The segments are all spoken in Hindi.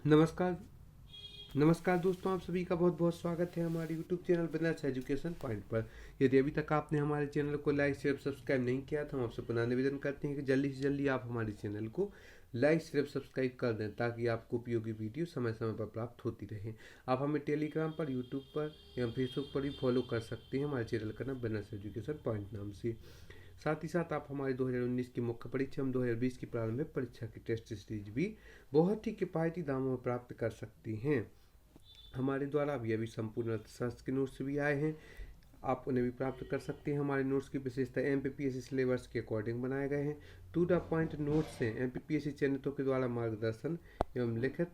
नमस्कार नमस्कार दोस्तों, आप सभी का बहुत बहुत स्वागत है हमारे YouTube channel business education point पर। यदि अभी तक आपने हमारे चैनल को लाइक शेयर सब्सक्राइब नहीं किया तो हम आपसे पुनः निवेदन करते हैं कि जल्दी से जल्दी आप हमारे चैनल को लाइक शेयर सब्सक्राइब कर दें ताकि आपको उपयोगी वीडियो समय समय पर प्राप्त होती रहे। आप हमें टेलीग्राम पर, यूट्यूब पर एवं फेसबुक पर भी फॉलो कर सकते हैं। हमारे चैनल का नाम बिजनेस एजुकेशन पॉइंट नाम से। साथ ही साथ आप हमारे 2019 की मुख्य परीक्षा एवं 2020 की प्रारंभिक परीक्षा की टेस्ट सीरीज भी बहुत ही किफ़ायती दामों में प्राप्त कर सकती हैं। हमारे द्वारा अभी संपूर्ण अर्थशास्त्र के नोट्स भी आए हैं, आप उन्हें भी प्राप्त कर सकते हैं। हमारे नोट्स की विशेषता MPPSC सिलेबस के अकॉर्डिंग बनाए गए हैं। टू द पॉइंट नोट्स हैं। MPPSC चयनितों के द्वारा मार्गदर्शन एवं लिखित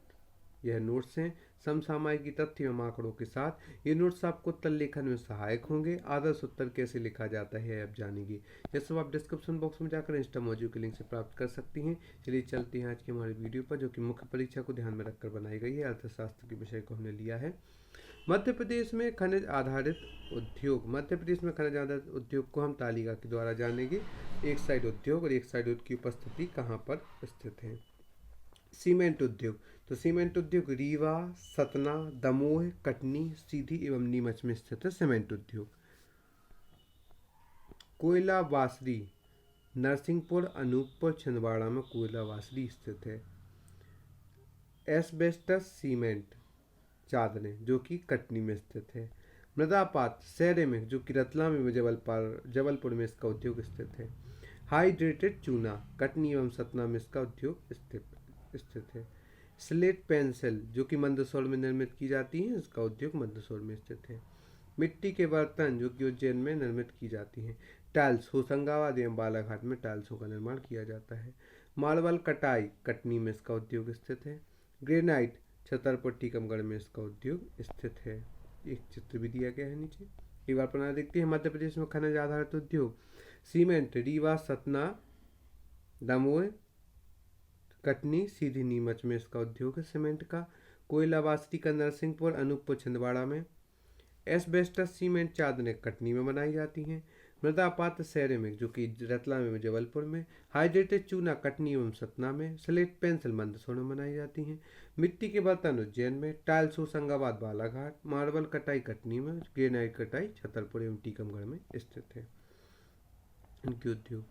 यह नोट्स हैं समसामयिक तथ्य एवं आंकड़ों के साथ। ये नोट्स आपको उत्तर लेखन में सहायक होंगे। आदर्श उत्तर कैसे लिखा जाता है आप जानेंगे। यह सब आप डिस्क्रिप्शन बॉक्स में जाकर इंस्टा मॉड्यूल के लिंक से प्राप्त कर सकती हैं। चलिए चलते हैं आज की हमारी वीडियो पर, जो कि मुख्य परीक्षा को ध्यान में रखकर बनाई गई है। अर्थशास्त्र के विषय को हमने लिया है मध्य प्रदेश में खनिज आधारित उद्योग। मध्य प्रदेश में खनिज आधारित उद्योग को हम तालिका के द्वारा जानेंगे। एक साइड उद्योग और एक साइड उद्योग की उपस्थिति कहाँ पर स्थित है। सीमेंट उद्योग, तो सीमेंट उद्योग रीवा, सतना, दमोह, कटनी, सीधी एवं नीमच में स्थित है सीमेंट उद्योग। कोयला वासरी नरसिंहपुर, अनूपपुर, छिंदवाड़ा में कोयला वासरी स्थित है। एस्बेस्टस सीमेंट चादरें जो कि कटनी में स्थित है। मृदापात सैरेमिक जो कि रतलाम एवं जबलपुर में इसका उद्योग स्थित है। हाइड्रेटेड चूना कटनी एवं सतना में इसका उद्योग स्थित है। स्लेट पेंसिल जो कि मंदसौर में निर्मित की जाती है, इसका उद्योग मंदसौर में स्थित है। मिट्टी के बर्तन जो कि उज्जैन में निर्मित की जाती हैं। टाइल्स होशंगाबाद एवं बालाघाट में टाइल्सों का निर्माण किया जाता है। मार्बल कटाई कटनी में इसका उद्योग स्थित है। ग्रेनाइट छतरपुर टीकमगढ़ में इसका उद्योग स्थित है। एक चित्र भी दिया गया है नीचे, एक बार पुनः देखते हैं। मध्य प्रदेश में खनिज आधारित उद्योग सीमेंट रीवा, सतना, दमोह, कटनी, सीधी नीमच में इसका उद्योग है सीमेंट का। कोयला वासरी का नरसिंहपुर, अनूपपुर, छिंदवाड़ा में। एस्बेस्टस सीमेंट चादरें कटनी में बनाई जाती हैं। मृदापात सैरेमिक जो कि रतलाम एवं जबलपुर में। हाइड्रेटेड चूना कटनी एवं सतना में। स्लेट पेंसिल मंदसौर में बनाई जाती हैं। मिट्टी के बर्तन उज्जैन में। टाइल्स होशंगाबाद बालाघाट। मार्बल कटाई कटनी में। ग्रेनाइट कटाई छतरपुर एवं टीकमगढ़ में स्थित है इनके उद्योग।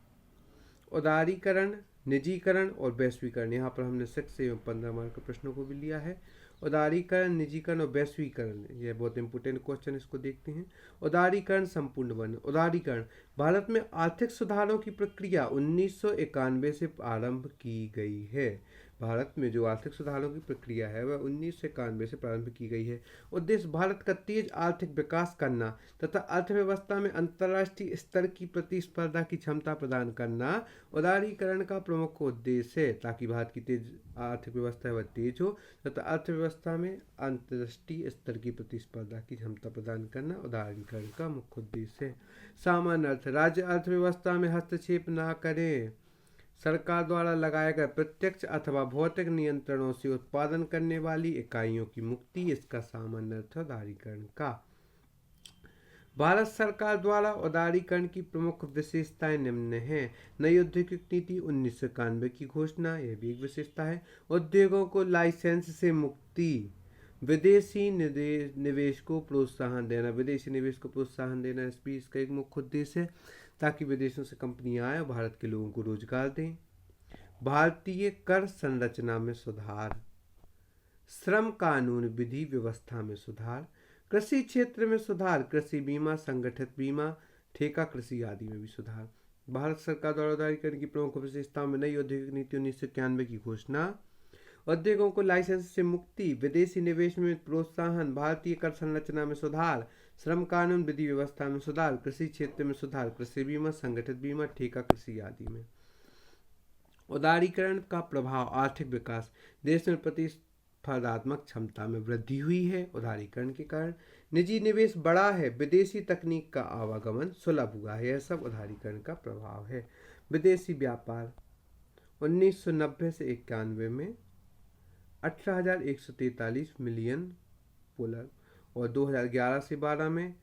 उदारीकरण, निजीकरण और वैश्वीकरण, यहाँ पर हमने 6 एवं 15 मार्क के प्रश्नों को भी लिया है। उदारीकरण, निजीकरण और वैश्वीकरण, यह बहुत इंपोर्टेंट क्वेश्चन, इसको देखते हैं। उदारीकरण संपूर्ण वर्ण। उदारीकरण भारत में आर्थिक सुधारों की प्रक्रिया 1991 से आरंभ की गई है। भारत में जो आर्थिक सुधारों की प्रक्रिया है वह 1991 से प्रारंभ की गई है। उद्देश्य भारत का तेज आर्थिक विकास करना तथा अर्थव्यवस्था में अंतर्राष्ट्रीय स्तर की प्रतिस्पर्धा की क्षमता प्रदान करना उदारीकरण का प्रमुख उद्देश्य है, ताकि भारत की तेज आर्थिक व्यवस्था है वह तेज हो तथा अर्थव्यवस्था में अंतर्राष्ट्रीय स्तर की प्रतिस्पर्धा की क्षमता प्रदान करना उदारीकरण का मुख्य उद्देश्य है। सामान्य अर्थ, राज्य अर्थव्यवस्था में हस्तक्षेप न करें। सरकार द्वारा लगाए गए प्रत्यक्ष अथवा भौतिक नियंत्रणों से उत्पादन करने वाली इकाइयों की मुक्ति, इसका सामान्य अर्थ उदारीकरण का। भारत सरकार द्वारा उदारीकरण की प्रमुख विशेषताएं निम्न हैं। नई औद्योगिक नीति 1991 की घोषणा, यह भी एक विशेषता है। उद्योगों को लाइसेंस से मुक्ति। विदेशी निवेश को प्रोत्साहन देना। विदेशी निवेश को प्रोत्साहन देना इस भी इसका एक मुख्य उद्देश्य है, ताकि विदेशों से कंपनियां आए और भारत के लोगों को रोजगार दें। भारतीय कर संरचना में सुधार। श्रम कानून विधि व्यवस्था में सुधार। कृषि क्षेत्र में सुधार। कृषि बीमा, संगठित बीमा, ठेका कृषि आदि में भी सुधार। भारत सरकार द्वारा उदारीकरण की प्रमुख विशेषताओं में नई औद्योगिक नीति 1991 की घोषणा, उद्योगों को लाइसेंस से मुक्ति, विदेशी निवेश में प्रोत्साहन, भारतीय कर संरचना में सुधार, श्रम कानून विधि व्यवस्था में सुधार, कृषि क्षेत्र में सुधार, कृषि बीमा, संगठित बीमा, ठेका कृषि आदि में। उदारीकरण का प्रभाव आर्थिक विकास। देश में प्रतिस्पर्धात्मक क्षमता में वृद्धि हुई है उदारीकरण के कारण। निजी निवेश बढ़ा है। विदेशी तकनीक का आवागमन सुलभ हुआ है। यह सब उदारीकरण का प्रभाव है। विदेशी व्यापार 1990 से 91 में 18,143 मिलियन डॉलर और 2011 से 12 में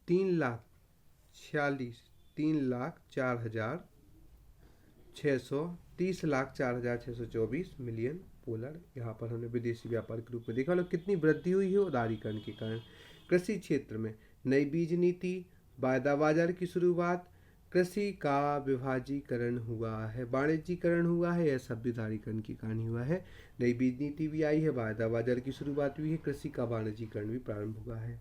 3,04,600 30,04,624 मिलियन डॉलर यहाँ पर हमने विदेशी व्यापार के रूप में देखा। और कितनी वृद्धि हुई है उदारीकरण के कारण। कृषि क्षेत्र में नई बीज नीति, वायदा बाजार की शुरुआत, कृषि का विभाजीकरण हुआ है, वाणिज्यीकरण हुआ है, यह सब उदारीकरण के कारण ही हुआ है। नई बीज नीति भी आई है, वायदा बाजार की शुरुआत हुई है, कृषि का वाणिज्यीकरण भी प्रारंभ हुआ है।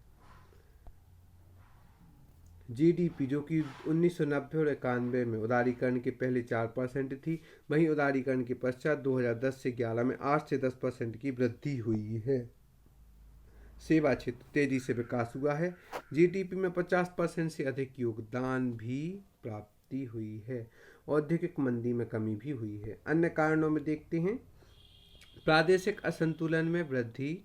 जीडीपी जो कि 1990 और 91 में उदारीकरण के पहले 4% थी, वहीं उदारीकरण के पश्चात 2010 से 11 में 8 से 10% की वृद्धि हुई है। सेवा क्षेत्र तेजी से विकास हुआ है। जीडीपी में 50% से अधिक योगदान भी प्राप्ति हुई है। औद्योगिक मंदी में कमी भी हुई है। अन्य कारणों में देखते हैं, प्रादेशिक असंतुलन में वृद्धि,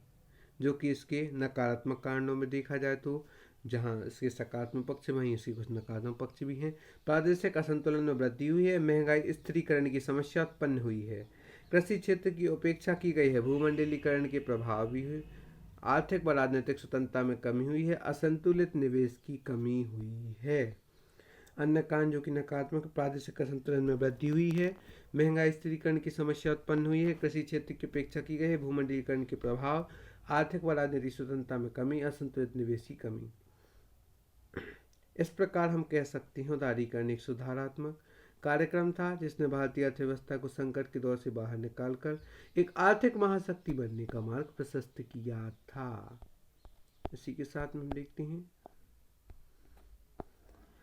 जो कि इसके नकारात्मक कारणों में देखा जाए तो जहां इसके सकारात्मक पक्ष वहीं इसके कुछ नकारात्मक पक्ष भी हैं। प्रादेशिक असंतुलन में वृद्धि हुई है। महंगाई, स्थिरीकरण की समस्या उत्पन्न हुई है। कृषि क्षेत्र की उपेक्षा की गई है। भूमंडलीकरण के प्रभाव भी हुए। आर्थिक व राजनीतिक स्वतंत्रता में कमी हुई है। असंतुलित निवेश की कमी हुई है। अन्य कारण जो कि नकारात्मक, प्रादेशिक असंतुलन में वृद्धि हुई है, महंगाई, स्थिरीकरण की समस्या उत्पन्न हुई है, कृषि क्षेत्र की उपेक्षा की गई है, भूमंडलीकरण के प्रभाव, आर्थिक व राजनीतिक स्वतंत्रता में कमी, असंतुलित निवेश की कमी। इस प्रकार हम कह सकते हैं उदारीकरण एक सुधारात्मक कार्यक्रम था जिसने भारतीय अर्थव्यवस्था को संकट के दौर से बाहर निकालकर एक आर्थिक महाशक्ति बनने का मार्ग प्रशस्त किया था। इसी के साथ में हम देखते हैं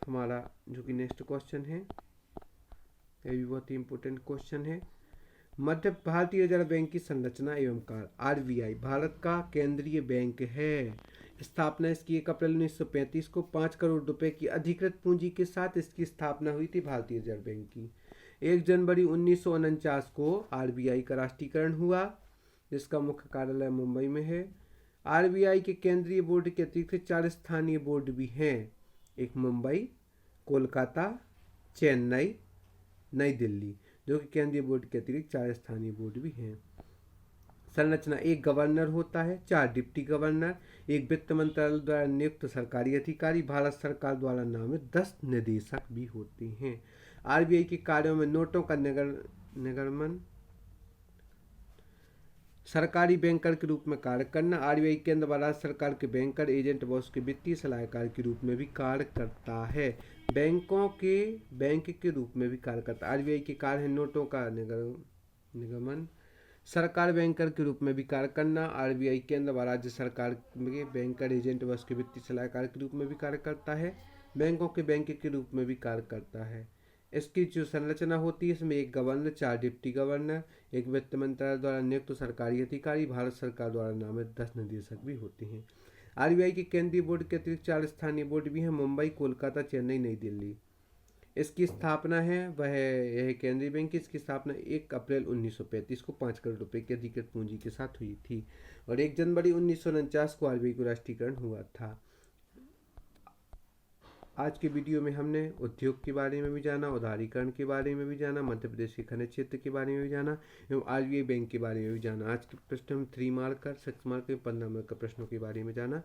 हमारा जो कि नेक्स्ट क्वेश्चन है, यह भी बहुत ही इंपॉर्टेंट क्वेश्चन है। मध्य भारतीय रिजर्व बैंक की संरचना एवं कार्य। आरबीआई भारत का केंद्रीय बैंक है। स्थापना इसकी 1 अप्रैल 1935 को 5 करोड़ रुपए की अधिकृत पूंजी के साथ इसकी स्थापना हुई थी भारतीय रिजर्व बैंक की। 1 जनवरी 1949 को आरबीआई का राष्ट्रीयकरण हुआ, जिसका मुख्य कार्यालय मुंबई में है। आरबीआई के केंद्रीय बोर्ड के अतिरिक्त 4 स्थानीय बोर्ड भी हैं, एक मुंबई, कोलकाता, चेन्नई, नई दिल्ली, जो कि केंद्रीय बोर्ड के अतिरिक्त 4 स्थानीय बोर्ड भी हैं। संरचना, एक गवर्नर होता है, 4 डिप्टी गवर्नर, एक वित्त मंत्रालय द्वारा नियुक्त सरकारी अधिकारी, भारत सरकार द्वारा नामित 10 निदेशक भी होते हैं। आरबीआई के कार्यों में नोटों का निगमन, सरकारी बैंकर के रूप में कार्य करना। आरबीआई केंद्र व राज्य सरकार के बैंकर, एजेंट व उसके वित्तीय सलाहकार के रूप में भी कार्य करता है। बैंकों के बैंक के रूप में भी कार्य करता है। आरबीआई के कार्य है नोटों का निगमन, सरकार बैंकर के रूप में भी कार्य करना। आरबीआई केंद्र व राज्य सरकार के बैंकर, एजेंट व उसके वित्तीय सलाहकार के रूप में भी कार्य करता है। बैंकों के बैंक के रूप में भी कार्य करता है। इसकी जो संरचना होती है, इसमें एक गवर्नर, 4 डिप्टी गवर्नर, एक वित्त मंत्रालय द्वारा नियुक्त सरकारी अधिकारी, भारत सरकार द्वारा नामित 10 निदेशक भी होते हैं। आरबीआई के केंद्रीय बोर्ड के अतिरिक्त 4 स्थानीय बोर्ड भी हैं, मुंबई, कोलकाता, चेन्नई, नई दिल्ली। इसकी स्थापना है वह यह केंद्रीय बैंक की, इसकी स्थापना 1 अप्रैल 1935 को 5 करोड़ रुपए की अधिकृत पूंजी के साथ हुई थी और 1 जनवरी 1949 को आरबीआई को राष्ट्रीयकरण हुआ था। आज के वीडियो में हमने उद्योग के बारे में भी जाना, उदारीकरण के बारे में भी जाना, मध्य प्रदेश के खनिज क्षेत्र के बारे में भी जाना एवं आरबीआई बैंक के बारे में भी जाना। आज के प्रश्न में 3 मार्कर, 6 मार्कर, 15 मार्क का प्रश्नों के बारे में जाना।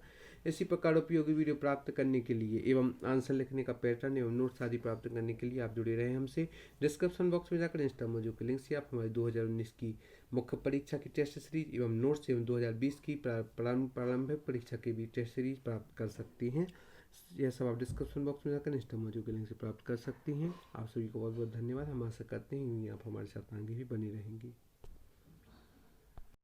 इसी प्रकार उपयोगी वीडियो प्राप्त करने के लिए एवं आंसर लिखने का पैटर्न एवं नोट्स आदि प्राप्त करने के लिए आप जुड़े रहे हमसे। डिस्क्रिप्शन बॉक्स में जाकर इंस्टा मौजूद के लिंक से आप हमारी 2019 की मुख्य परीक्षा की टेस्ट सीरीज एवं नोट्स एवं 2020 की प्रारंभिक परीक्षा की भी टेस्ट सीरीज प्राप्त कर सकती हैं। यह सब आप डिस्क्रिप्शन बॉक्स में जाकर इंस्टा मौजूद के लिंक से प्राप्त कर सकती हैं। आप सभी को बहुत बहुत धन्यवाद। हम आशा करते हैं आप हमारे साथ आगे भी बनी रहेंगी।